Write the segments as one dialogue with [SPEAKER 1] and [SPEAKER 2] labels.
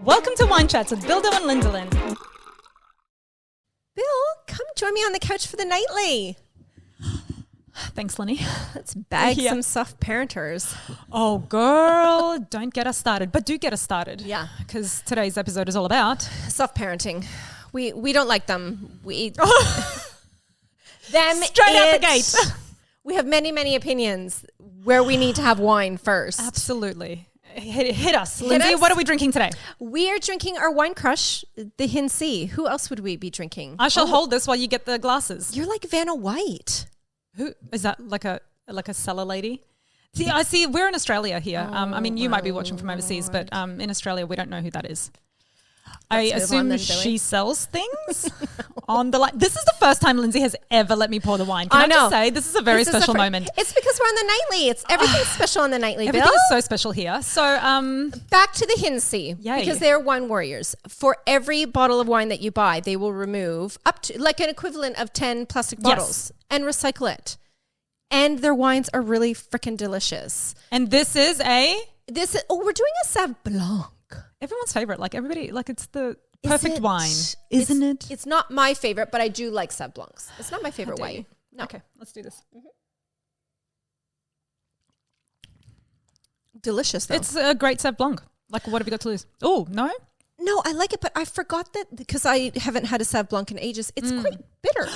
[SPEAKER 1] Welcome to Wine Chats with Billi and Lyndsey.
[SPEAKER 2] Bill, come join me on the couch for the nightly.
[SPEAKER 1] Thanks, Lenny.
[SPEAKER 2] Let's bag some soft parenters.
[SPEAKER 1] Oh, girl, don't get us started, but do get us started.
[SPEAKER 2] Yeah.
[SPEAKER 1] Because today's episode is all about...
[SPEAKER 2] Soft parenting. We don't like them. We them
[SPEAKER 1] straight out the gate.
[SPEAKER 2] We have many opinions where we need to have wine first.
[SPEAKER 1] Absolutely. Hit us. Lyndsey, what are we drinking today?
[SPEAKER 2] We are drinking our wine crush, the Lyndsey. Who else would we be drinking?
[SPEAKER 1] I shall hold this while you get the glasses.
[SPEAKER 2] You're like Vanna White.
[SPEAKER 1] Who is that? Like a cellar lady? See, I see. We're in Australia here. I mean, you might be watching from overseas, but in Australia, we don't know who that is. I assume she sells things on the line. This is the first time Lyndsey has ever let me pour the wine. Can I just say this is a very special moment.
[SPEAKER 2] It's because we're on the nightly. It's everything's special on the nightly.
[SPEAKER 1] Everything
[SPEAKER 2] Bill.
[SPEAKER 1] is so special here. So
[SPEAKER 2] back to the Lyndsey, because they're wine warriors. For every bottle of wine that you buy, they will remove up to like an equivalent of 10 plastic bottles and recycle it. And their wines are really freaking delicious.
[SPEAKER 1] And we're doing
[SPEAKER 2] a Sauv Blanc.
[SPEAKER 1] Everyone's favorite. Like everybody, like it's the perfect wine, isn't it?
[SPEAKER 2] It's not my favorite, but I do like Sauv Blancs. It's not my favorite wine. No.
[SPEAKER 1] Okay, let's do this.
[SPEAKER 2] Mm-hmm. Delicious though.
[SPEAKER 1] It's a great Sauv Blanc. Like what have you got to lose? Oh, no?
[SPEAKER 2] No, I like it, but I forgot that because I haven't had a Sauv Blanc in ages. It's quite bitter.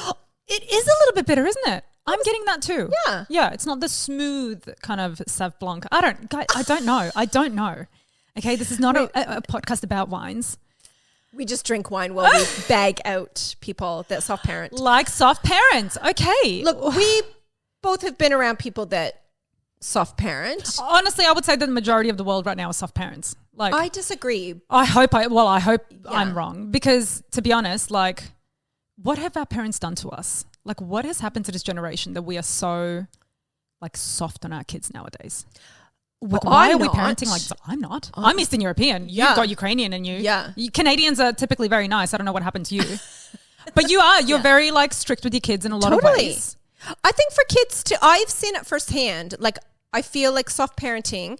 [SPEAKER 1] It is a little bit bitter, isn't it? I'm getting that too.
[SPEAKER 2] Yeah.
[SPEAKER 1] Yeah, it's not the smooth kind of Sauv Blanc. I don't know. I don't know. Okay, this is not a podcast about wines.
[SPEAKER 2] We just drink wine while we bag out people that soft parent.
[SPEAKER 1] Like soft parents. Okay.
[SPEAKER 2] Look, we both have been around people that soft parent.
[SPEAKER 1] Honestly, I would say that the majority of the world right now is soft parents. Like
[SPEAKER 2] I disagree.
[SPEAKER 1] I hope I'm wrong. Because to be honest, like what have our parents done to us? Like what has happened to this generation that we are so like soft on our kids nowadays? Like, why are we parenting like I'm not? I'm Eastern European. You've got Ukrainian in you.
[SPEAKER 2] Yeah.
[SPEAKER 1] Canadians are typically very nice. I don't know what happened to you. But you're very like strict with your kids in a lot of ways.
[SPEAKER 2] I think for kids too, I've seen it firsthand. Like I feel like soft parenting,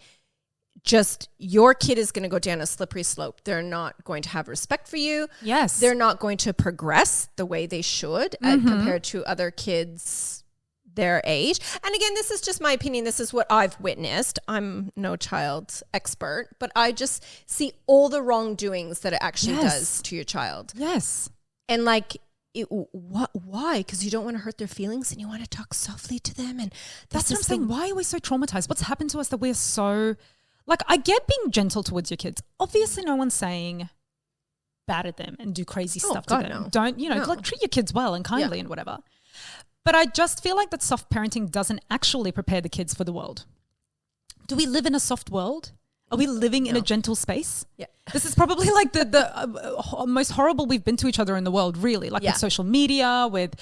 [SPEAKER 2] just your kid is going to go down a slippery slope. They're not going to have respect for you.
[SPEAKER 1] Yes.
[SPEAKER 2] They're not going to progress the way they should compared to other kids their age. And again, this is just my opinion. This is what I've witnessed. I'm no child expert, but I just see all the wrongdoings that it actually does to your child.
[SPEAKER 1] Yes.
[SPEAKER 2] And like, why? Because you don't want to hurt their feelings and you want to talk softly to them. And
[SPEAKER 1] that's what I'm saying. Why are we so traumatized? What's happened to us that we're so... Like, I get being gentle towards your kids. Obviously, no one's saying bad at them and do crazy stuff to them. No. Don't, like treat your kids well and kindly and whatever. But I just feel like that soft parenting doesn't actually prepare the kids for the world. Do we live in a soft world? Are we living in a gentle space? Yeah. This is probably like the most horrible we've been to each other in the world, really. Like with social media, with,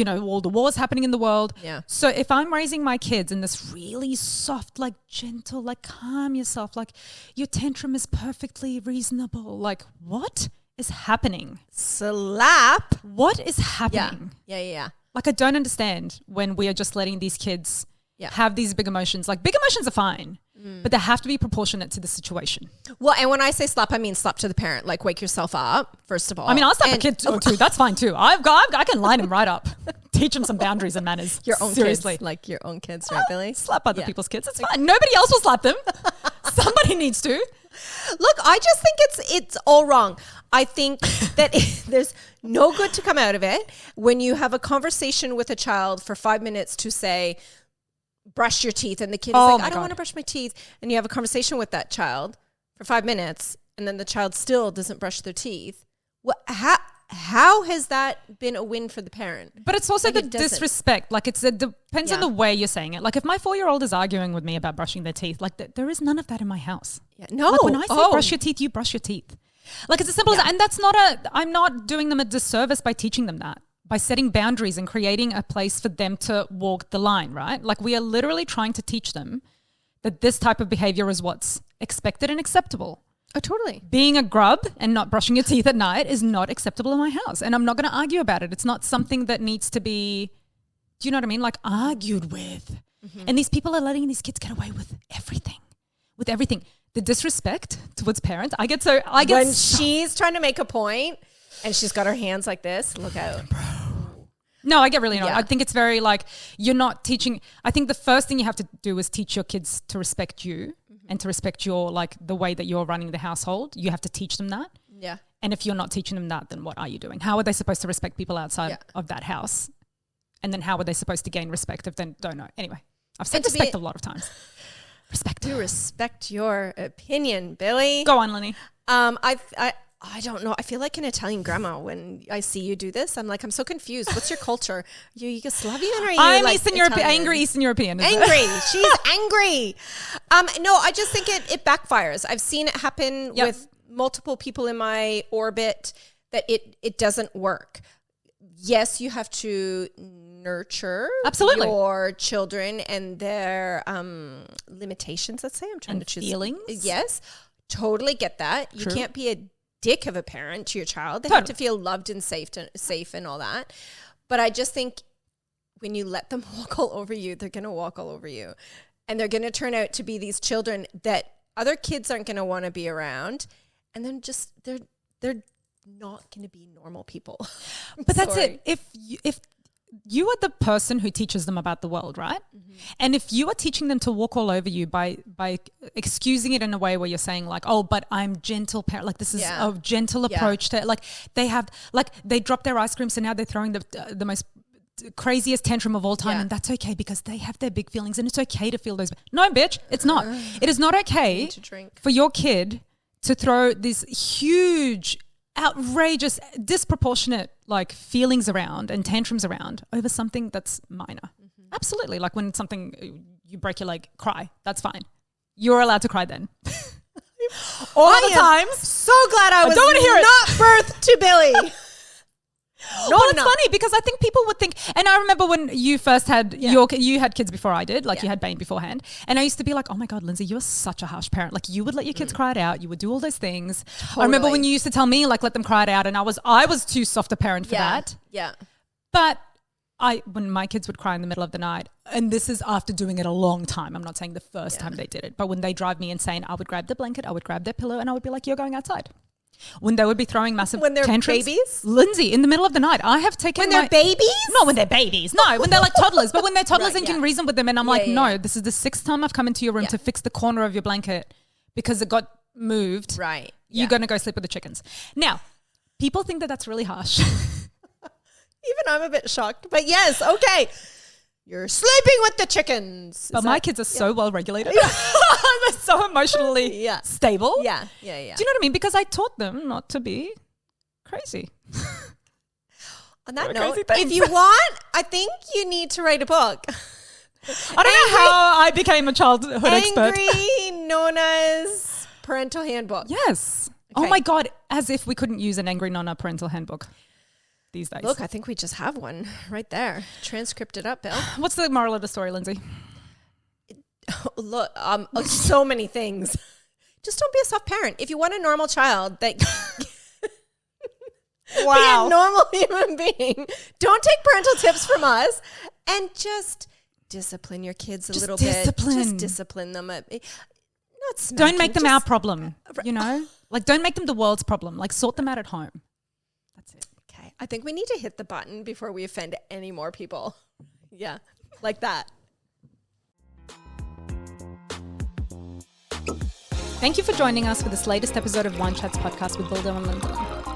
[SPEAKER 1] all the wars happening in the world. Yeah. So if I'm raising my kids in this really soft, like gentle, like calm yourself, like your tantrum is perfectly reasonable. Like what is happening?
[SPEAKER 2] Slap.
[SPEAKER 1] What is happening?
[SPEAKER 2] Yeah.
[SPEAKER 1] Like, I don't understand when we are just letting these kids have these big emotions. Like, big emotions are fine, but they have to be proportionate to the situation.
[SPEAKER 2] Well, and when I say slap, I mean slap to the parent. Like, wake yourself up, first of all.
[SPEAKER 1] I mean, I'll slap a kid too. That's fine too. I can line him right up. Teach them some boundaries and manners.
[SPEAKER 2] Your own
[SPEAKER 1] Seriously.
[SPEAKER 2] kids. Like your own kids, right, Billy?
[SPEAKER 1] Slap other people's kids. It's fine. Nobody else will slap them. Somebody needs to.
[SPEAKER 2] Look, I just think it's all wrong. I think that there's no good to come out of it when you have a conversation with a child for 5 minutes to say, brush your teeth. And the kid is like, I don't want to brush my teeth. And you have a conversation with that child for 5 minutes and then the child still doesn't brush their teeth. How has that been a win for the parent?
[SPEAKER 1] But it's also the disrespect. Like it depends on the way you're saying it. Like if my 4-year-old is arguing with me about brushing their teeth, like there is none of that in my house.
[SPEAKER 2] Yeah. No.
[SPEAKER 1] Like when I say brush your teeth, you brush your teeth. Like it's as simple as that. And that's I'm not doing them a disservice by teaching them that, by setting boundaries and creating a place for them to walk the line, right? Like we are literally trying to teach them that this type of behavior is what's expected and acceptable.
[SPEAKER 2] Oh, totally.
[SPEAKER 1] Being a grub and not brushing your teeth at night is not acceptable in my house. And I'm not going to argue about it. It's not something that needs to be, do you know what I mean? Like argued with. Mm-hmm. And these people are letting these kids get away with everything. the disrespect towards parents.
[SPEAKER 2] When she's trying to make a point and she's got her hands like this, look out.
[SPEAKER 1] No, I get really annoyed.
[SPEAKER 2] Yeah.
[SPEAKER 1] I think it's very like you're not teaching. I think the first thing you have to do is teach your kids to respect you and to respect your like the way that you're running the household. You have to teach them that.
[SPEAKER 2] Yeah.
[SPEAKER 1] And if you're not teaching them that, then what are you doing? How are they supposed to respect people outside of that house? And then how are they supposed to gain respect if they don't know? Anyway, I've said respect a lot of times. Respect.
[SPEAKER 2] You respect your opinion, Billy.
[SPEAKER 1] Go on, Lenny.
[SPEAKER 2] I don't know. I feel like an Italian grandma when I see you do this. I'm like, I'm so confused. What's your culture? Are you Yugoslavian or are you
[SPEAKER 1] I'm
[SPEAKER 2] like
[SPEAKER 1] Eastern European, angry Eastern European.
[SPEAKER 2] Angry. She's angry. No, I just think it backfires. I've seen it happen with multiple people in my orbit that it doesn't work. Yes, you have to nurture your children and their limitations, let's say. I'm trying to choose
[SPEAKER 1] feelings.
[SPEAKER 2] Yes, totally get that. You can't be a dick of a parent to your child. They have to feel loved and safe and all that. But I just think when you let them walk all over you, they're going to walk all over you. And they're going to turn out to be these children that other kids aren't going to want to be around. And then just they're not going to be normal people.
[SPEAKER 1] But that's it. If you are the person who teaches them about the world, right? Mm-hmm. And if you are teaching them to walk all over you by excusing it in a way where you're saying like, oh, but I'm gentle parent, like this is a gentle approach to like they dropped their ice cream, so now they're throwing the most craziest tantrum of all time, and that's okay because they have their big feelings and it's okay to feel those. No, bitch, it's not. It is not okay for your kid to throw these huge, outrageous, disproportionate like feelings around and tantrums around over something that's minor. Mm-hmm. Absolutely. Like when something, you break your leg, cry. That's fine. You're allowed to cry then. All the times.
[SPEAKER 2] So glad I was not birthed to Billy.
[SPEAKER 1] No, well, it's funny because I think people would think, and I remember when you first had you had kids before I did, like you had Bane beforehand, and I used to be like, oh my God, Lyndsey, you are such a harsh parent. Like you would let your kids cry it out, you would do all those things. Totally. I remember when you used to tell me like let them cry it out, and I was too soft a parent for that.
[SPEAKER 2] Yeah.
[SPEAKER 1] But when my kids would cry in the middle of the night, and this is after doing it a long time, I'm not saying the first time they did it, but when they drive me insane, I would grab the blanket, I would grab their pillow, and I would be like, you're going outside. When they would be throwing massive
[SPEAKER 2] when they're
[SPEAKER 1] tantrums.
[SPEAKER 2] Babies?
[SPEAKER 1] Lyndsey, in the middle of the night, I have taken
[SPEAKER 2] When they're babies?
[SPEAKER 1] No, when they're babies. No, when they're like toddlers. But when they're toddlers and can reason with them, and I'm like, no, this is the 6th time I've come into your room to fix the corner of your blanket because it got moved.
[SPEAKER 2] Right.
[SPEAKER 1] You're going to go sleep with the chickens. Now, people think that that's really harsh.
[SPEAKER 2] Even I'm a bit shocked. But yes, okay. You're sleeping with the chickens.
[SPEAKER 1] But my kids are so well regulated. They're so emotionally stable.
[SPEAKER 2] Yeah.
[SPEAKER 1] Do you know what I mean? Because I taught them not to be crazy.
[SPEAKER 2] On that note, if you want, I think you need to write a book.
[SPEAKER 1] I don't know how I became a childhood expert.
[SPEAKER 2] Angry Nona's Parental Handbook.
[SPEAKER 1] Yes. Okay. Oh my God, as if we couldn't use an Angry Nona parental handbook these days.
[SPEAKER 2] Look, I think we just have one right there. Transcript it up, Bill.
[SPEAKER 1] What's the moral of the story, Lyndsey?
[SPEAKER 2] Look, so many things. Just don't be a soft parent. If you want a normal child that be a normal human being, don't take parental tips from us and just discipline your kids a little bit. Just discipline them. Not smacking,
[SPEAKER 1] don't make them our problem, you know? Like don't make them the world's problem. Like sort them out at home. That's it.
[SPEAKER 2] Okay. I think we need to hit the button before we offend any more people. Yeah, like that.
[SPEAKER 1] Thank you for joining us for this latest episode of Wine Chats podcast with Billi and Lyndsey.